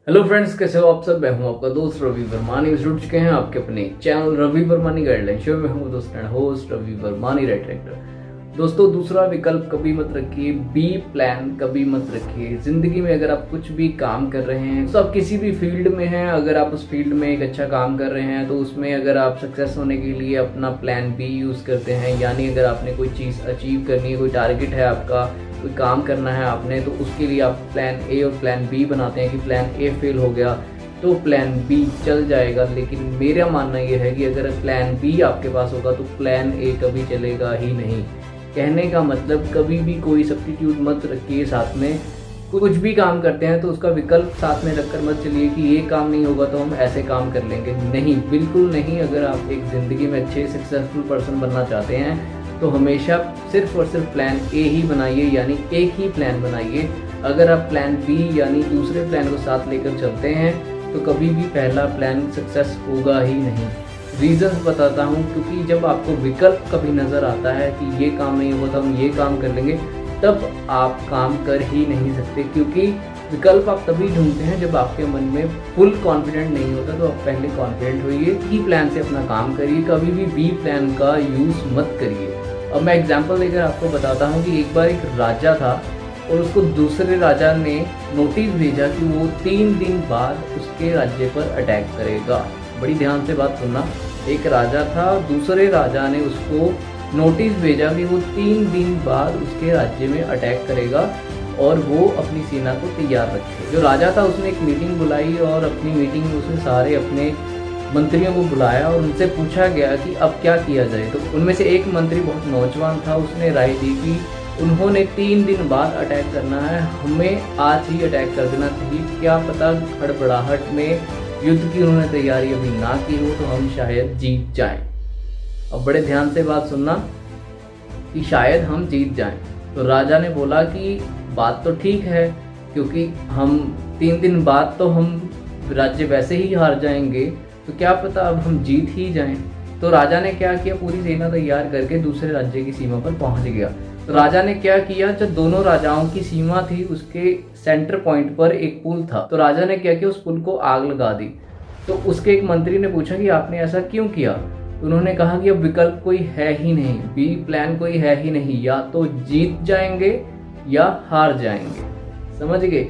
Hello friends, कैसे हो आप सब। मैं हूं आपका दोस्त रवि वर्मानी। जुड़ चुके हैं आपके अपने channel Ravi Varmani guideline show में। हूं दोस्त and host Ravi Varmani right director. दोस्तों, दूसरा विकल्प कभी मत रखिए, बी प्लान कभी मत रखिए। जिंदगी में अगर आप कुछ भी काम कर रहे हैं, तो आप किसी भी फील्ड में हैं, अगर आप उस फील्ड में एक अच्छा काम कर रहे हैं तो उसमें अगर आप सक्सेस होने के लिए अपना प्लान बी यूज़ करते हैं, यानी अगर आपने कोई चीज़ अचीव करनी है, कोई टारगेट है आपका, कोई काम करना है आपने, तो उसके लिए आप प्लान ए और प्लान बी बनाते हैं कि प्लान ए फेल हो गया तो प्लान बी चल जाएगा। लेकिन मेरा मानना यह है कि अगर प्लान बी आपके पास होगा तो प्लान ए कभी चलेगा ही नहीं। कहने का मतलब, कभी भी कोई सब्स्टिट्यूट मत रखिए साथ में। कुछ भी काम करते हैं तो उसका विकल्प साथ में रखकर मत चलिए कि ये काम नहीं होगा तो हम ऐसे काम कर लेंगे। नहीं, बिल्कुल नहीं। अगर आप एक ज़िंदगी में अच्छे सक्सेसफुल पर्सन बनना चाहते हैं तो हमेशा सिर्फ और सिर्फ प्लान ए ही बनाइए, यानी एक ही प्लान बनाइए। अगर आप प्लान बी यानी दूसरे प्लान को साथ लेकर चलते हैं तो कभी भी पहला प्लान सक्सेस होगा ही नहीं। रीज़न्स बताता हूँ, क्योंकि जब आपको विकल्प कभी नज़र आता है कि ये काम नहीं होगा तो हम ये काम कर लेंगे, तब आप काम कर ही नहीं सकते। क्योंकि विकल्प आप तभी ढूंढते हैं जब आपके मन में फुल कॉन्फिडेंट नहीं होता। तो आप पहले कॉन्फिडेंट होइए, ई प्लान से अपना काम करिए, कभी भी बी प्लान का यूज़ मत करिए। अब मैं एग्जांपल देकर आपको बताता हूँ कि एक बार एक राजा था और उसको दूसरे राजा ने नोटिस भेजा कि वो 3 दिन बाद उसके राज्य पर अटैक करेगा। बड़ी ध्यान से बात सुनना। एक राजा था, दूसरे राजा ने उसको नोटिस भेजा कि वो 3 दिन बाद उसके राज्य में अटैक करेगा और वो अपनी सेना को तैयार रखे। जो राजा था उसने एक मीटिंग बुलाई और अपनी मीटिंग में उसने सारे अपने मंत्रियों को बुलाया और उनसे पूछा गया कि अब क्या किया जाए। तो उनमें से एक मंत्री बहुत नौजवान था, उसने राय दी कि उन्होंने 3 दिन बाद अटैक करना है, हमें आज ही अटैक कर देना चाहिए। क्या पता हड़बड़ाहट में युद्ध की उन्होंने तैयारी अभी ना की हो तो हम शायद जीत जाएं। अब बड़े ध्यान से बात सुनना कि शायद हम जीत जाएं। तो राजा ने बोला कि बात तो ठीक है, क्योंकि हम 3 दिन बाद तो हम राज्य वैसे ही हार जाएंगे, तो क्या पता अब हम जीत ही जाएं। तो राजा ने क्या किया, पूरी सेना तैयार करके दूसरे राज्य की सीमा पर पहुंच गया। तो राजा ने क्या किया, जो दोनों राजाओं की सीमा थी उसके सेंटर पॉइंट पर एक पुल था। तो राजा ने क्या किया, उस पुल को आग लगा दी। तो उसके एक मंत्री ने पूछा कि आपने ऐसा क्यों किया। उन्होंने कहा कि अब विकल्प कोई है ही नहीं, बी प्लान कोई है ही नहीं, या तो जीत जाएंगे या हार जाएंगे। समझ गए।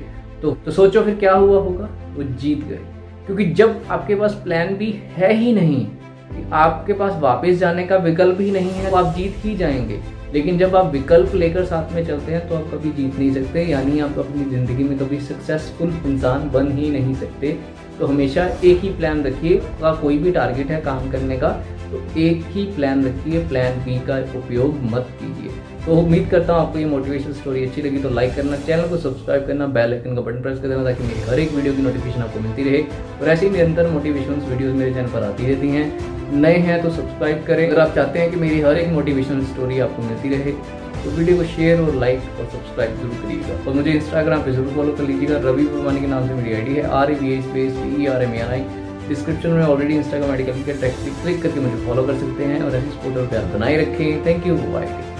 तो सोचो फिर क्या हुआ होगा, वो जीत गए। क्योंकि जब आपके पास प्लान बी है ही नहीं, आपके पास वापस जाने का विकल्प ही नहीं है, तो आप जीत ही जाएंगे। लेकिन जब आप विकल्प लेकर साथ में चलते हैं तो आप कभी जीत नहीं सकते, यानी आप अपनी ज़िंदगी में कभी सक्सेसफुल इंसान बन ही नहीं सकते। तो हमेशा एक ही प्लान रखिए। आपका कोई भी टारगेट है काम करने का तो एक ही प्लान रखिए, प्लान बी का उपयोग मत कीजिए। तो उम्मीद करता हूँ आपको ये मोटिवेशनल स्टोरी अच्छी लगी तो लाइक करना, चैनल को सब्सक्राइब करना, बेल आइकन का बटन प्रेस कर देना ताकि मेरी हर एक वीडियो की नोटिफिकेशन आपको मिलती रहे। और ऐसी निरंतर मोटिवेशनल वीडियोस मेरे चैनल पर आती रहती हैं। नए हैं तो सब्सक्राइब करें। अगर आप चाहते हैं कि मेरी हर एक मोटिवेशनल स्टोरी आपको मिलती रहे तो वीडियो को शेयर और लाइक और सब्सक्राइब जरूर करिएगा। और मुझे इंस्टाग्राम पे जरूर फॉलो कर लीजिएगा। रवि वर्मानी के नाम से मेरी आईडी है, REVA_VERMANI। डिस्क्रिप्शन में ऑलरेडी इंस्टाग्राम आईडी का क्लिक करके मुझे फॉलो कर सकते हैं और ऐसी सपोर्ट और प्यार बनाए रखें। Thank you, bye.